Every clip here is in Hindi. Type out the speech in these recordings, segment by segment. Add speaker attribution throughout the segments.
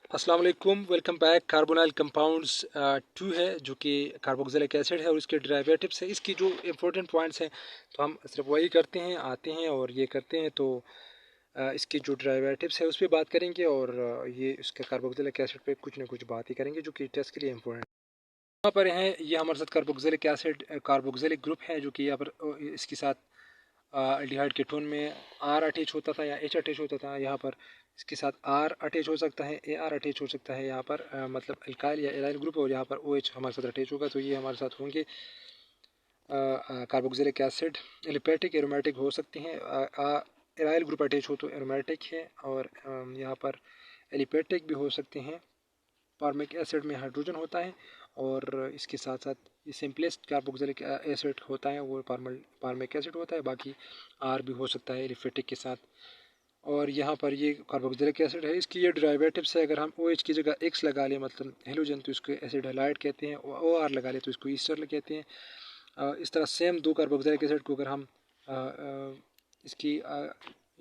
Speaker 1: अस्सलाम वालेकुम, वेलकम बैक। कार्बोनाइल कंपाउंड्स 2 है जो कि कार्बोक्सिलिक एसिड है और इसके डेरिवेटिव्स है। इसकी जो इंपॉर्टेंट पॉइंट्स हैं तो हम सिर्फ वही करते हैं, आते हैं और ये करते हैं। तो इसकी जो डेरिवेटिव्स है उस पर बात करेंगे और ये इसके कार्बोक्सिलिक एसिड पे कुछ ना कुछ बात ही करेंगे जो कि टेस्ट के लिए इंपॉर्टेंट यहाँ पर है। ये हमारे साथ कार्बोक्सिलिक एसिड कार्बोक्सिलिक ग्रुप है जो कि यहाँ पर इसके साथ एल्डिहाइड कीटोन में आर अटैच होता था या एच अटैच होता था। यहाँ पर इसके साथ आर अटैच हो सकता है, ए आर अटैच हो सकता है। यहाँ पर मतलब अल्काइल या एराइल ग्रुप और यहाँ पर ओ एच हमारे साथ अटैच होगा, तो ये हमारे साथ होंगे कार्बोक्सिलिक एसिड। एलिपेटिक एरोमेटिक हो सकते हैं। एराइल ग्रुप अटैच हो तो एरोमेटिक है और यहाँ पर एलिपेटिक भी हो सकते हैं। फार्मिक एसिड में हाइड्रोजन होता है और इसके साथ साथ ये सिंपलेस्ट कार्बोक्सिलिक एसिड होता है वो फार्मिक एसिड होता है। बाकी आर भी हो सकता है एलिफेटिक के साथ। और यहाँ पर ये कार्बोक्सिलिक एसिड है, इसकी ये डेरिवेटिव्स है। अगर हम ओ एच की जगह एक्स लगा लें मतलब हेलोजन तो इसको एसिड हैलाइड कहते हैं, ओ आर लगा लें तो इसको ईस्टर कहते हैं। इस तरह सेम दो कार्बोक्सिलिक एसिड को अगर हम इसकी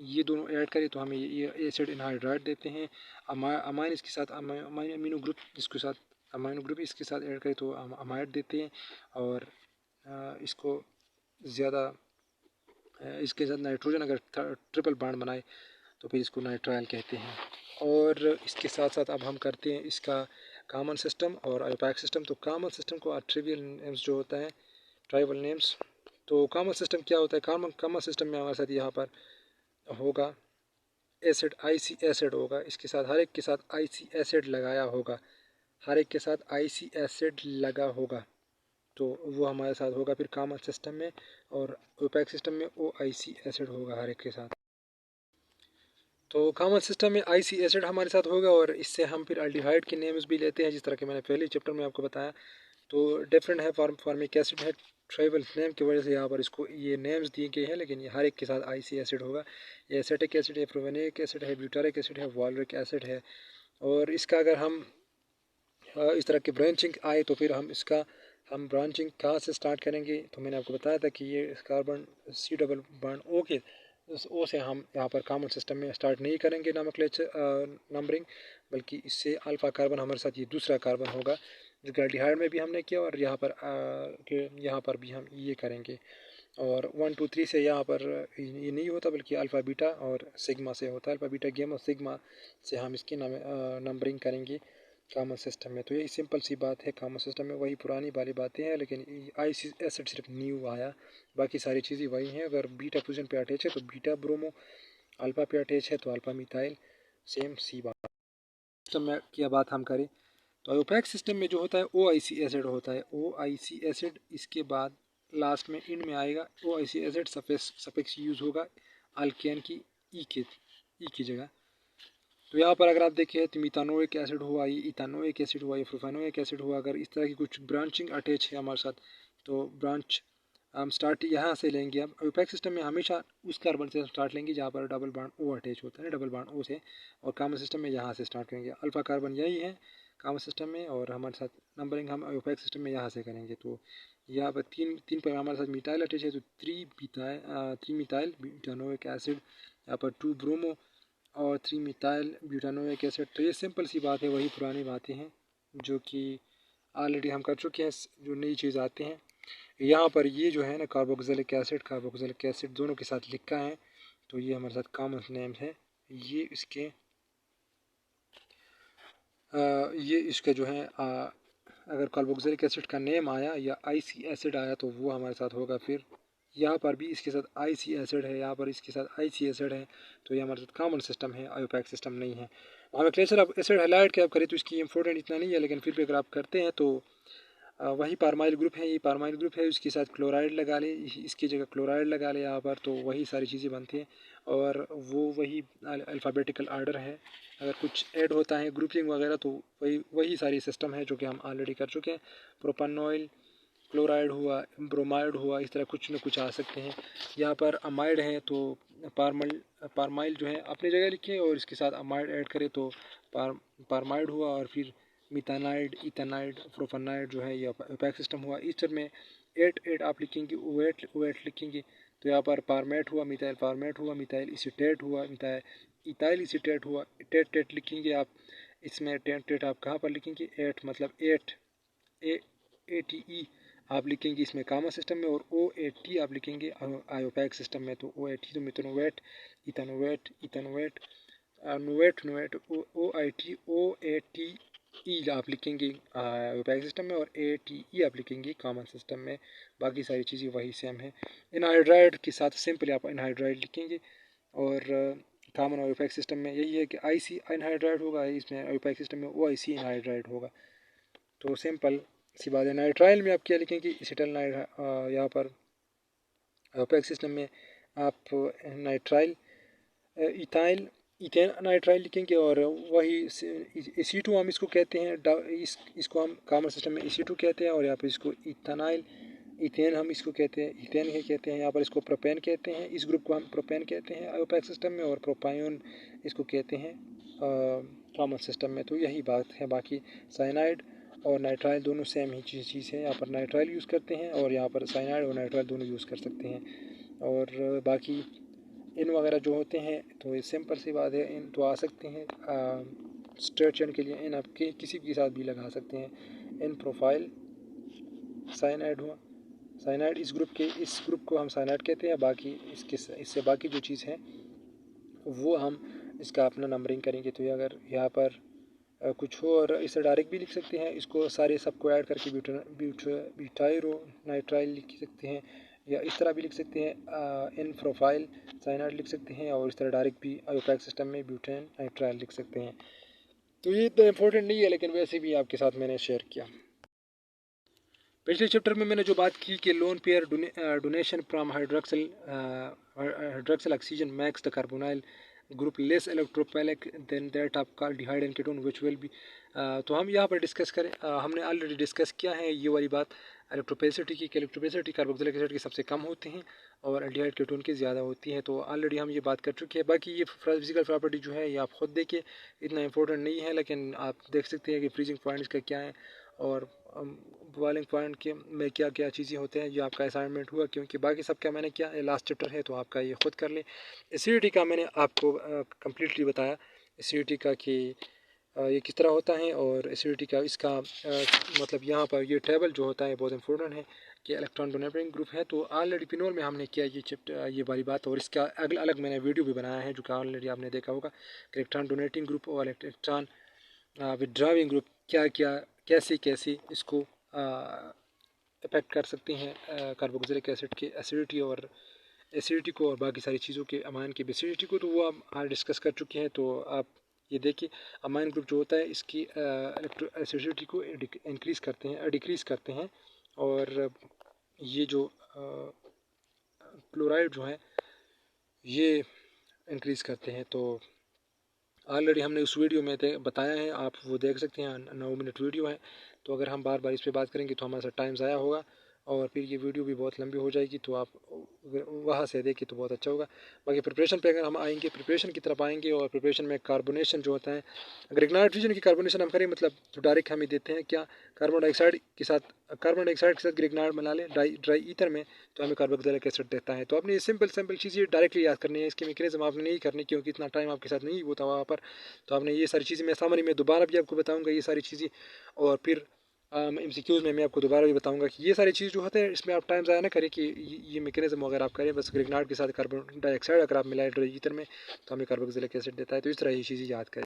Speaker 1: ये दोनों ऐड करें तो हमें ये एसिड एनहाइड्राइड देते हैं। अमाइन इसके साथ अमीनो ग्रुप इसके साथ अमाइनो ग्रुप इसके साथ ऐड करें तो हम अमाइड देते हैं। और इसको ज़्यादा इसके साथ नाइट्रोजन अगर ट्रिपल बॉन्ड बनाए तो फिर इसको नाइट्राइल कहते हैं। और इसके साथ साथ अब हम करते हैं इसका कॉमन सिस्टम और अयोपैक सिस्टम। तो कॉमन सिस्टम को ट्रिवियल नेम्स जो होता है, ट्राइबल नेम्स। तो कॉमन सिस्टम क्या होता है? कॉमन सिस्टम में हमारे साथ यहाँ पर होगा एसिड, आईसी एसिड होगा। इसके साथ हर एक के साथ आईसी एसिड लगाया होगा, हर एक के साथ आईसी एसिड लगा होगा, तो वो हमारे साथ होगा फिर कॉमन सिस्टम में। और ओपेक सिस्टम में ओ आई सी एसिड होगा हर एक के साथ। तो कॉमन सिस्टम में आईसी एसिड हमारे साथ होगा और इससे हम फिर अल्डिहाइड के नेम्स भी लेते हैं, जिस तरह के मैंने पहले चैप्टर में आपको बताया। तो डिफरेंट है, फार्मिक एसिड है। ट्राइबल नेम की वजह से यहाँ पर इसको ये नेम्स दिए गए हैं, लेकिन ये हर एक के साथ आईसी एसिड होगा। ये एसिटिक एसिड है, प्रोवेनिक एसिड है, ब्यूटारिक एसिड है, वॉलरिक एसिड है। और इसका अगर हम इस तरह की ब्रांचिंग आए तो फिर हम ब्रांचिंग कहाँ से स्टार्ट करेंगे? तो मैंने आपको बताया था कि ये carbon C double bond O के उस ओ से हम यहाँ पर कॉमन सिस्टम में स्टार्ट नहीं करेंगे नंबरिंग, बल्कि इससे अल्फ़ा कार्बन हमारे साथ ये दूसरा कार्बन होगा जो कि एल्डिहाइड में भी हमने किया और यहाँ पर भी हम ये करेंगे। और 1 2 3 से यहाँ पर ये नहीं होता बल्कि अल्फ़ा बीटा और सिग्मा से होता है। अल्फ़ा बीटा गेमा सिग्मा से हम इसकी नंबरिंग करेंगे कॉमन सिस्टम में। तो यही सिंपल सी बात है, कॉमन सिस्टम में वही पुरानी वाली बातें हैं, लेकिन आई एसिड सिर्फ न्यू आया, बाकी सारी चीज़ें वही हैं। अगर बीटा फ्यूजन पे अटैच है तो बीटा ब्रोमो, अल्फ़ा पे अटैच है तो अल्फ़ा मिथाइल, सेम सी बात। सिस्टम में की बात हम करें तो आयोपैक सिस्टम में जो होता है ओ आई सी एसिड होता है। ओ आई सी एसिड इसके बाद लास्ट में इंड में आएगा ओ आई सी एसिड, सफिक्स यूज़ होगा अल्केन की ई की जगह। तो यहाँ पर अगर आप देखें तो मिथानोइक एसिड हुआ, ये इथानोइक एसिड हुआ, ये प्रोफेनोइक एसिड हुआ। अगर इस तरह की कुछ ब्रांचिंग अटैच है हमारे साथ तो ब्रांच हम स्टार्ट यहाँ से लेंगे। अब ओपेक सिस्टम में हमेशा उस कार्बन से स्टार्ट लेंगे जहाँ पर डबल बॉन्ड ओ अटैच होता है, डबल बॉन्ड ओ से। और कॉमन सिस्टम में यहाँ से स्टार्ट करेंगे। अल्फा कार्बन यही है कॉमन सिस्टम में और हमारे साथ नंबरिंग हम ओपेक सिस्टम में यहाँ से करेंगे। तो यहाँ पर तीन तीन पर हमारे साथ मिथाइल अटैच है तो थ्री मिथाइल ब्यूटानोइक एसिड, यहाँ पर 2 ब्रोमो और 3 मिथाइल ब्यूटानोइक एसिड। तो ये सिंपल सी बात है, वही पुरानी बातें हैं जो कि ऑलरेडी हम कर चुके हैं। जो नई चीज़ आते हैं यहाँ पर ये जो है ना कार्बोक्सिलिक एसिड दोनों के साथ लिखा है, तो ये हमारे साथ कॉमन नेम है। ये इसके ये इसके जो है अगर कार्बोक्सिलिक एसिड का नेम आया या आईसी एसिड आया तो वो हमारे साथ होगा। फिर यहाँ पर भी इसके साथ आईसी एसिड है, यहाँ पर इसके साथ आईसी एसिड है, तो ये हमारे साथ कॉमन सिस्टम है, आयोपैक सिस्टम नहीं है। हमें क्लेचर अब एसिड हैलाइड के आप करें तो इसकी इंपॉर्टेंट इतना नहीं है, लेकिन फिर भी अगर आप करते हैं तो वही पारमाइल ग्रुप है, ये पारमाइल ग्रुप है, इसके साथ क्लोराइड लगा ले, इसकी जगह क्लोराइड लगा ले यहाँ पर, तो वही सारी चीज़ें बनती हैं। और वो वही अल्फ़ाबेटिकल आर्डर है। अगर कुछ ऐड होता है ग्रुपिंग वगैरह तो वही सारी सिस्टम है जो कि हम ऑलरेडी कर चुके हैं। प्रोपानॉइल, क्लोराइड हुआ, ब्रोमाइड हुआ, इस तरह कुछ न कुछ आ सकते हैं। यहाँ पर अमाइड है तो पारमाइल जो है अपनी जगह लिखें और इसके साथ अमाइड ऐड करें तो पारमाइड हुआ। और फिर मिथानाइड, इथानाइड, प्रोपानाइड जो है ये ओपेक सिस्टम हुआ। इस तरह में 8 आप लिखेंगे, ओएट लिखेंगे तो यहाँ पर पारमेट हुआ, मिथाइल पारमेट हुआ, मिथाइल इसिटेट हुआ, मिथाइल इथाइल इसिटेट हुआ, टेट टेट लिखेंगे आप। इसमें टेट आप कहाँ पर लिखेंगे, 8 मतलब 8 ATE आप लिखेंगे इसमें कॉमन सिस्टम में, और OAT आप लिखेंगे आयोपैक सिस्टम में। तो OAT तो मिथेनोवेट, इथेनोवेट, इथेनोवेट, नोवेट, नोवेट, OAT आप लिखेंगे आयोपैक सिस्टम में, और ATE आप लिखेंगे कॉमन सिस्टम में। बाकी सारी चीज़ें वही सेम है। एनहाइड्राइड के साथ सिंपली आप एनहाइड्राइड लिखेंगे, और कॉमन आयोपैक सिस्टम में यही है कि IC एनहाइड्राइड होगा, इसमें आयोपैक सिस्टम में OIC एनहाइड्राइड होगा। तो सिंपल सी बात है। नाइट्राइल में आप क्या लिखेंगे, एसिटल यहाँ पर आयोपैक सिस्टम में आप नाइट्राइल, इथाइल, इथेन नाइट्राइल लिखेंगे, और वही AC2 हम इसको कहते हैं, इसको हम कॉमन सिस्टम में AC2 कहते हैं, और यहाँ पर इसको इथानाइल, इथेन हम इसको कहते हैं, इथेन ही कहते हैं। यहाँ पर इसको प्रोपेन कहते हैं, इस ग्रुप को हम प्रोपेन कहते हैं आयोपैक सिस्टम में, और प्रोपायोन इसको कहते हैं कॉमन सिस्टम में। तो यही बात है। बाकी साइनाइड और नाइट्राइल दोनों सेम ही चीज़ है। यहाँ पर नाइट्राइल यूज़ करते हैं, और यहाँ पर साइनाइड और नाइट्राइल दोनों यूज़ कर सकते हैं। और बाकी इन वगैरह जो होते हैं तो ये सिंपल सी बात है, इन तो आ सकते हैं स्ट्रेट चेन के लिए इन आप किसी के साथ भी लगा सकते हैं। इन प्रोफाइल साइनाइड हुआ, साइनाइड इस ग्रुप को हम साइनाइड कहते हैं। बाकी इससे बाकी जो चीज़ है वो हम इसका अपना नंबरिंग करेंगे। तो ये अगर यहाँ पर कुछ हो, और इसे डायरेक्ट भी लिख सकते हैं, इसको सारे सबको ऐड करके ब्यूटाइरो नाइट्राइल लिख सकते हैं, या इस तरह भी लिख सकते हैं इन प्रोफाइल साइनाइड लिख सकते हैं, और इस तरह डायरेक्ट भी आयोपैक सिस्टम में ब्यूटेन नाइट्राइल लिख सकते हैं। तो ये इतना इम्पोर्टेंट नहीं है, लेकिन वैसे भी आपके साथ मैंने शेयर किया। पिछले चैप्टर में मैंने जो बात की कि lone pair donation from hydroxyl oxygen makes the carbonyl group less electrophilic than that of carbohydrate and ketone which will be. तो हम यहाँ पर डिस्कस करें, हमने ऑलरेडी डिस्कस किया है ये वाली बात इलेक्ट्रोपेसिटी की। इलेक्ट्रोपेसिटी कार्बोक्सिलिक एसिड की सबसे कम होती हैं और एल्डिहाइड कीटोन की ज़्यादा होती है। तो ऑलरेडी हम ये बात कर चुके हैं। बाकी ये फिजिकल प्रॉपर्टी जो है ये आप खुद देखिए, इतना इंपॉर्टेंट नहीं है, लेकिन आप देख सकते हैं कि फ्रीजिंग पॉइंट्स का क्या है और बॉइलिंग पॉइंट के में क्या क्या चीज़ें होते हैं। ये आपका असाइनमेंट हुआ, क्योंकि बाकी सब क्या मैंने किया लास्ट चैप्टर है, तो आपका ये खुद कर लें। एसिडिटी का मैंने आपको कम्प्लीटली बताया एसिडिटी का कि ये किस तरह होता है, और एसिडिटी का इसका मतलब यहाँ पर ये टेबल जो होता है बहुत इंपॉर्टेंट है कि इलेक्ट्रॉन डोनेटिंग ग्रुप है। तो ऑलरेडी पिनोल में हमने किया ये चैप्टर ये वाली बात, और इसका अलग अलग मैंने वीडियो भी बनाया है जो कि ऑलरेडी आपने देखा होगा। इलेक्ट्रॉन डोनेटिंग ग्रुप और इलेक्ट्रॉन विड्राविंग ग्रुप क्या क्या कैसे कैसे इसको इफेक्ट कर सकते हैं कार्बोक्सिलिक एसिड के एसिडिटी को और बाकी सारी चीज़ों के अमाइन की एसिडिटी को। तो वो हम आज डिस्कस कर चुके हैं। तो आप ये देखिए अमाइन ग्रुप जो होता है इसकी एसिडिटी को इंक्रीज़ करते हैं डिक्रीज़ करते हैं, और ये जो क्लोराइड जो है ये इंक्रीज़ करते हैं। तो ऑलरेडी हमने उस वीडियो में बताया है, आप वो देख सकते हैं, 9 मिनट वीडियो है। तो अगर हम बार बार इस पर बात करेंगे तो हमारा टाइम ज़ाया होगा और फिर ये वीडियो भी बहुत लंबी हो जाएगी। तो आप वहाँ से देखिए तो बहुत अच्छा होगा। बाकी प्रिपरेशन पे अगर हम आएंगे, प्रिपरेशन की तरफ आएंगे, और प्रिपरेशन में कार्बोनेशन जो होता है, अगर इग्नाइट रीजन की कार्बोनेशन हम करें मतलब तो डायरेक्ट हम ही देते हैं क्या, कार्बन डाइऑक्साइड के साथ ग्रिग्नाइट मिला लें ड्राई ईथर में, तो हमें कार्बोक्सिलिक एसिड देता है। तो आपने ये सिंपल चीज़ें डायरेक्टली याद करनी है, इसकी मैकेनिज्म आपने नहीं करनी क्योंकि इतना टाइम आपके साथ नहीं होता वहाँ पर। तो आपने ये सारी चीज़ें मैं समरी में दोबारा भी आपको बताऊँगा ये सारी चीज़ें, और फिर MCQs में मैं आपको दोबारा भी बताऊंगा कि ये सारी चीज़ जो होते हैं इसमें आप टाइम ज़ाया ना करें कि ये मैकेनिज्म अगर आप करें। बस ग्रिग्नाइट के साथ कार्बन डाइऑक्साइड अगर आप मिलाए ईथर में तो हमें कार्बोक्सिलिक एसिड देता है। तो इस तरह ये चीज़ें याद करें।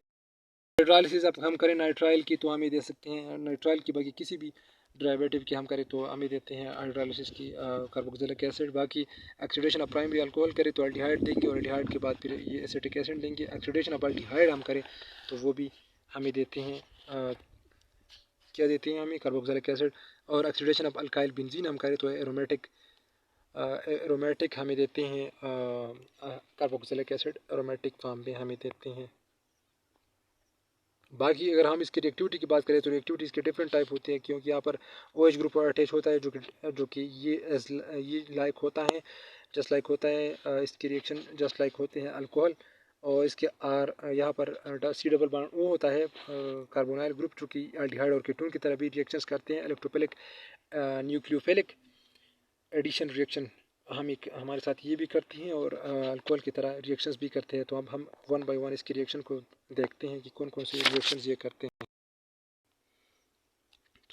Speaker 1: हाइड्रोलाइसिस अब हम करें नाइट्राइल की तो हम ये दे सकते हैं नाइट्राइल की, बाकी किसी भी डेरिवेटिव की हम करें तो हम ही देते हैं हाइड्रोलाइसिस की कार्बोक्सिलिक एसिड। बाकी ऑक्सीडेशन ऑफ प्राइमरी अल्कोहल करें तो एल्डिहाइड देंगे, और एल्डिहाइड के बाद फिर ये एसिटिक एसिड देंगे। ऑक्सीडेशन ऑफ एल्डिहाइड हम करें तो वो भी हमें देते हैं क्या देते हैं हमें कार्बोक्सिलिक एसिड। और ऑक्सीडेशन ऑफ अल्काइल बेंजीन हम करें तो एरोमेटिक हमें देते हैं कार्बोक्सिलिक एसिड एरोमेटिक फॉर्म में हमें देते हैं। बाकी अगर हम इसकी रिएक्टिविटी की बात करें तो रिएक्टिविटी इसके डिफरेंट टाइप होते हैं, क्योंकि यहाँ पर OH ग्रुप अटैच होता है जो कि ये लाइक होता है जस्ट लाइक होता है इसकी रिएक्शन जस्ट लाइक होते हैं अल्कोहल। और इसके यहाँ पर C+O होता है कार्बोनाइल ग्रुप जो कि एल्डिहाइड और कीटोन की तरह भी रिएक्शंस करते हैं। इलेक्ट्रोफिलिक न्यूक्लियोफिलिक एडिशन रिएक्शन हमारे साथ ये भी करती हैं और अल्कोहल की तरह रिएक्शंस भी करते हैं। तो अब हम वन बाय वन इसकी रिएक्शन को देखते हैं कि कौन कौन से रिएक्शंस ये करते हैं।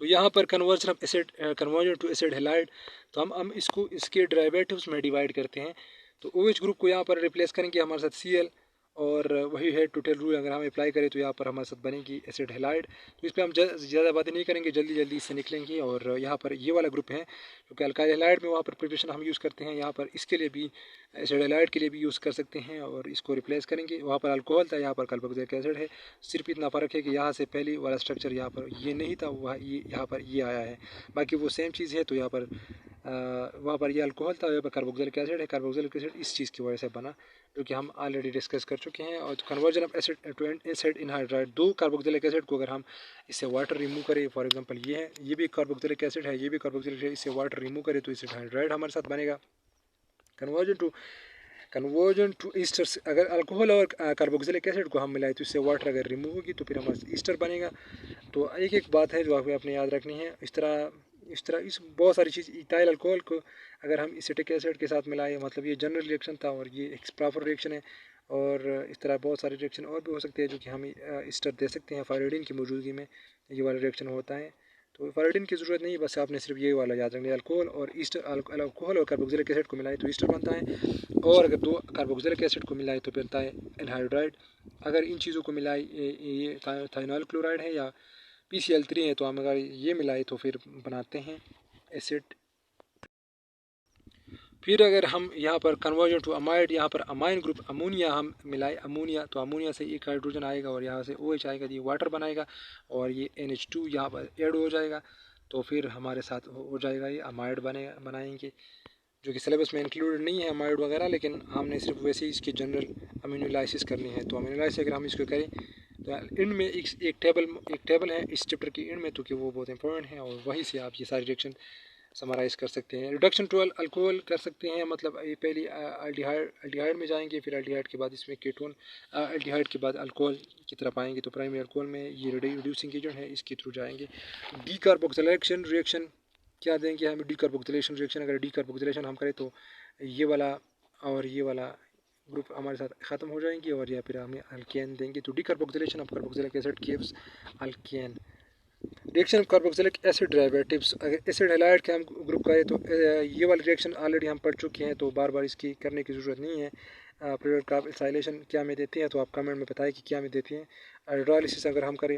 Speaker 1: तो यहाँ पर कन्वर्जन टू एसिड हैलाइड, तो हम इसको इसके डेरिवेटिव्स में डिवाइड करते हैं। तो OH ग्रुप को यहाँ पर रिप्लेस करेंगे हमारे साथ Cl, और वही है टोटल रूल अगर हम अप्लाई करें तो यहाँ पर हमारे साथ बनेगी एसिड हैलाइड। तो इस पर हम ज़्यादा बातें नहीं करेंगे, जल्दी जल्दी इससे निकलेंगे। और यहाँ पर ये वाला ग्रुप है क्योंकि अल्काइल हैलाइड में वहाँ पर प्रिपरेशन हम यूज़ करते हैं, यहाँ पर इसके लिए भी एसिड हैलाइड के लिए भी यूज़ कर सकते हैं और इसको रिप्लेस करेंगे। वहाँ पर अल्कोहल था, यहाँ पर कार्बोक्सिलिक एसिड है। सिर्फ इतना फ़र्क है कि यहाँ से पहले वाला स्ट्रक्चर यहाँ पर ये नहीं था, वह ये यहाँ पर ये आया है, बाकी वो सेम चीज़ है। तो यहाँ पर वहाँ पर ये अल्कोहल था, यहाँ पर कार्बोक्सिलिक एसिड है। कार्बोक्सिलिक एसिड इस चीज़ की वजह से बना जो कि हम ऑलरेडी डिस्कस कर चुके हैं। और conversion of acid to acid anhydride, दो कार्बोक्सिलिक एसिड को अगर हम इससे वाटर रिमूव करें, फॉर एग्जांपल ये है, ये भी कार्बोक्सिलिक एसिड है, ये भी कार्बोक्सिलिक एसिड, इससे वाटर रिमूव करें तो एसिड हाइड्राइड हमारे साथ बनेगा। कन्वर्जन टू ईस्टर, अगर अल्कोहल और कार्बोक्सिलिक एसिड को हम मिलाएं तो इससे वाटर अगर रिमूव होगी तो फिर हमारे ईस्टर बनेगा। तो एक एक बात है जो आपको अपने याद रखनी है। इस बहुत सारी चीज़, इथाइल अल्कोहल को अगर हम एसिटिक एसिड के साथ मिलाएं, मतलब ये जनरल रिएक्शन था और ये एक प्रॉपर रिएक्शन है। और इस तरह बहुत सारे रिएक्शन और भी हो सकते हैं जो कि हम ईस्टर दे सकते हैं फायरिडिन की मौजूदगी में, ये वाला रिएक्शन होता है। तो फायरिडिन की ज़रूरत नहीं, बस आपने सिर्फ ये वाला याद रखना है, अल्कोहल और अल्कोहल और कार्बोक्सिलिक एसिड को मिलाए तो ईस्टर बनता है। और अगर दो कार्बोक्सिलिक एसिड को मिलाए तो बनता है एनहाइड्राइड। अगर इन चीज़ों को मिलाए, ये थाइनॉल क्लोराइड है या PCl3 है, तो हम अगर ये मिलाए तो फिर बनाते हैं एसिड। फिर अगर हम यहाँ पर कन्वर्जन टू अमाइड, यहाँ पर अमाइन ग्रुप अमोनिया हम मिलाए, अमोनिया, तो अमोनिया से एक हाइड्रोजन आएगा और यहाँ से OH आएगा, ये वाटर बनाएगा और ये NH2 यहाँ पर ऐड हो जाएगा। तो फिर हमारे साथ हो जाएगा ये अमाइड बनाएंगे, जो कि सिलेबस में इंक्लूडेड नहीं है अमाइड वगैरह, लेकिन हमने सिर्फ वैसे ही इसकी जनरल अमीनोलाइसिस करनी है। तो अमीनोलाइसिस अगर हम इसको करें तो इंड में एक टेबल है इस चैप्टर की इंड में, तो कि वो बहुत इंपॉर्टेंट है और वहीं से आप ये सारी रिएक्शन समराइज़ कर सकते हैं। रिडक्शन टू अल्कोहल कर सकते हैं, मतलब ये पहली अल्डिहाइड में जाएंगे, फिर अल्डिहाइड के बाद इसमें कीटोन, अल्डिहाइड के बाद अल्कोहल की तरफ आएंगे। तो प्राइमरी अल्कोहल में ये रिड्यूसिंग एजेंट है, इसके थ्रू जाएंगे। डीकार्बोक्सिलेशन रिएक्शन क्या देंगे हमें, डीकार्बोक्सिलेशन रिएक्शन, अगर डीकार्बोक्सिलेशन हम करें तो ये वाला और ये वाला ग्रुप हमारे साथ ख़त्म हो जाएंगे और या फिर हमें अल्केन देंगे। तो decarboxylation of carboxylic acid gives alkane. Reaction of carboxylic acid derivatives, अगर एसिड हैलाइड के हम ग्रुप करें तो ये वाली रिएक्शन ऑलरेडी हम पढ़ चुके हैं, तो बार बार इसकी करने की ज़रूरत नहीं है। प्रोडक्ट ऑफ एसाइलेशन क्या में देती हैं, तो आप कमेंट में बताएं कि क्या में देती हैं। हाइड्रोलिसिस अगर हम करें,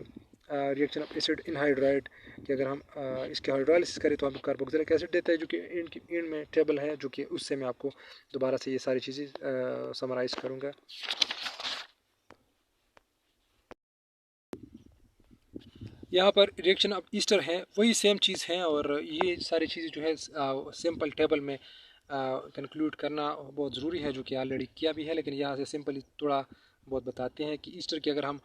Speaker 1: reaction of acid in hydride कि अगर हम इसके हाइड्रोलिसिस करें तो हम कार्बोक्सिलिक एसिड देते हैं, जो कि इन में टेबल है, जो कि उससे मैं आपको दोबारा से ये सारी चीज़ें समराइज़ करूँगा। यहाँ पर रिएक्शन ऑफ ईस्टर है, वही सेम चीज़ है और ये सारी चीज़ें जो है सिंपल टेबल में कंक्लूड करना बहुत ज़रूरी है, जो कि ऑलरेडी किया भी है, लेकिन यहाँ से सिंपली थोड़ा बहुत बताते हैं कि ईस्टर की अगर हम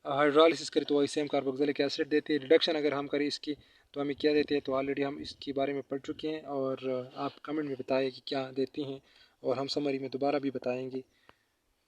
Speaker 1: हाइड्रोलिसिस करें तो वही सेम कार्बोक्सिलिक एसिड देते हैं। रिडक्शन अगर हम करें इसकी तो हमें क्या देते हैं, तो ऑलरेडी हम इसके बारे में पढ़ चुके हैं और आप कमेंट में बताएं कि क्या देती हैं और हम समरी में दोबारा भी बताएंगे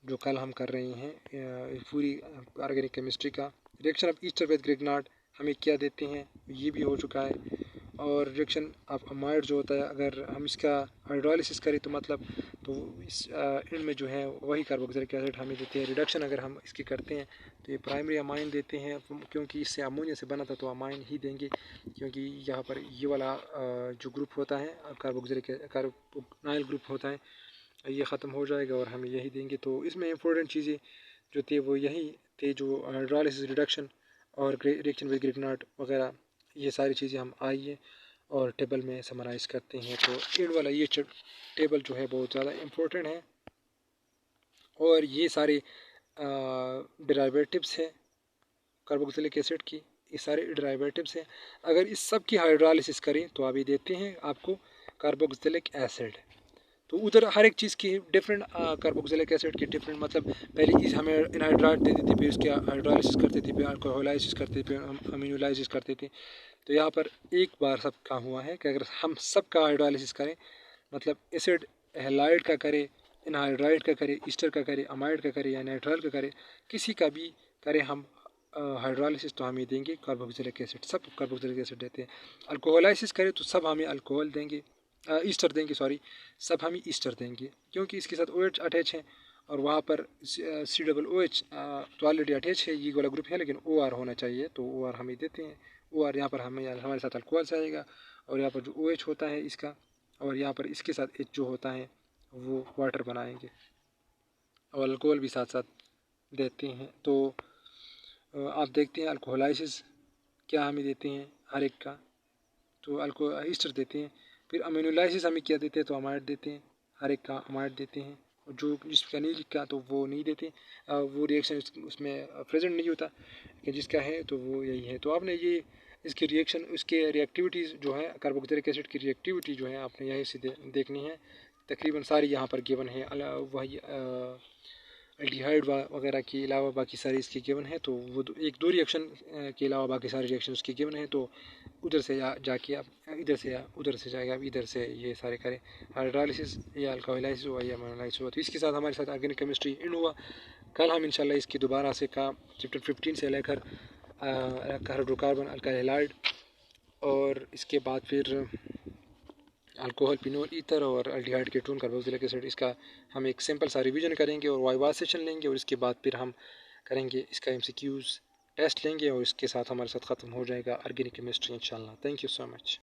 Speaker 1: जो कल हम कर रहे हैं पूरी ऑर्गेनिक केमिस्ट्री का। Reaction of Easter with Grignard हमें क्या देते हैं ये भी हो चुका है। और रिएक्शन ऑफ अमाइड जो होता है, अगर हम इसका हाइड्रोलिसिस करें तो मतलब तो इस एंड में जो है वही कार्बोक्सिलिक एसिड हमें देते हैं। रिडक्शन अगर हम इसकी करते हैं तो ये प्राइमरी अमाइन देते हैं, क्योंकि इससे अमोनिया से बना था तो अमाइन ही देंगे, क्योंकि यहाँ पर ये वाला जो ग्रुप होता है कार्बोनाइल ग्रुप होता है, ये ख़त्म हो जाएगा और हमें यही देंगे। तो इसमें इंपॉर्टेंट चीज़ें जो थी वो यही थे, जो हाइड्रोलिसिस, रिडक्शन और रिएक्शन विद ग्रिग्नार्ड वगैरह, ये सारी चीज़ें हम आइए और टेबल में समराइज़ करते हैं। तो इन वाला ये टेबल जो है बहुत ज़्यादा इम्पोर्टेंट है और ये सारे डेरिवेटिव्स हैं कार्बोक्सिलिक एसिड की, ये सारे डेरिवेटिव्स हैं। अगर इस सब की हाइड्रोलिसिस करें तो अभी देते हैं आपको कार्बोक्सिलिक एसिड। तो उधर हर एक चीज़ की डिफरेंट कार्बोक्सिलिक एसिड की डिफरेंट, मतलब पहले इस हमें इनहाइड्राइड देते थे, फिर उसके हाइड्रोलिसिस करते थे, फिर अल्कोहलाइसिस करते थे, फिर हम अमीनोलाइसिस करते थे। तो यहाँ पर एक बार सब काम हुआ है कि अगर हम सब का हाइड्रोलिसिस करें, मतलब एसिड हैलाइड का करें, इनहाइड्राइड का करें, ईस्टर का करें, अमाइड का करें या नाइट्राइल का करें, किसी का भी करें हम हाइड्रोलिसिस, तो हमें देंगे कार्बोक्सिलिक एसिड, सब कार्बोक्सिलिक एसिड देते हैं। अल्कोहलाइसिस करें तो सब हमें अल्कोहल देंगे। ईस्टर देंगे, सॉरी, सब हम ईस्टर देंगे क्योंकि इसके साथ OH अटैच है और वहाँ पर COOH तो ऑलरेडी अटैच है, ये वाला ग्रुप है, लेकिन OR होना चाहिए, तो OR हम ही देते हैं। OR यहाँ पर हमारे साथ अल्कोहल से आएगा और यहाँ पर जो OH होता है इसका, और यहाँ पर इसके साथ H जो होता है वो वाटर बनाएंगे और अल्कोहल भी साथ साथ देते हैं। तो आप देखते हैं अल्कोहलाइसिस क्या हमें देते हैं हर एक का, तो अल्को ईस्टर देते हैं। फिर अमीनोलाइसिस हमें क्या देते हैं, तो अमाइड देते हैं, हर एक का अमाइड देते हैं। और जो जिसका नहीं लिखा तो वो नहीं देते, वो रिएक्शन उसमें प्रेजेंट नहीं होता, लेकिन जिसका है तो वो यही है। तो आपने ये इसकी रिएक्शन, उसके रिएक्टिविटीज़ जो है कार्बोक्सिलिक एसिड की रिएक्टिविटी जो है आपने यहीं से देखनी है। तकरीबन सारी यहाँ पर गिवन है, वही एल्डिहाइड वगैरह के अलावा बाकी सारी इसकी गिवन है। तो वो एक दो रिएक्शन के अलावा बाकी सारे रिएक्शन उसकी गिवन है। तो उधर से जाके आप इधर से या उधर से जाके आप इधर से ये सारे करें, हाइड्रोलाइसिस या अल्कोहलाइसिस हुआ या अमीनोलाइसिस हुआ। तो इसके साथ हमारे साथ ऑर्गेनिक केमिस्ट्री इन हुआ। कल हम इंशाल्लाह इसकी दोबारा से का चैप्टर 15 से लेकर हाइड्रोकार्बन अल्काइल हैलाइड और इसके बाद फिर अल्कोहल, फिनोल, ईथर और अल्डिहाइड कीटोन, कार्बोक्सिलिक एसिड, इसका हम एक सिंपल सा रिवीजन करेंगे और वाइवा सेशन लेंगे और इसके बाद फिर हम करेंगे इसका MCQs टेस्ट लेंगे और इसके साथ हमारे साथ ख़त्म हो जाएगा ऑर्गेनिक केमिस्ट्री इंशाल्लाह। Thank you so much.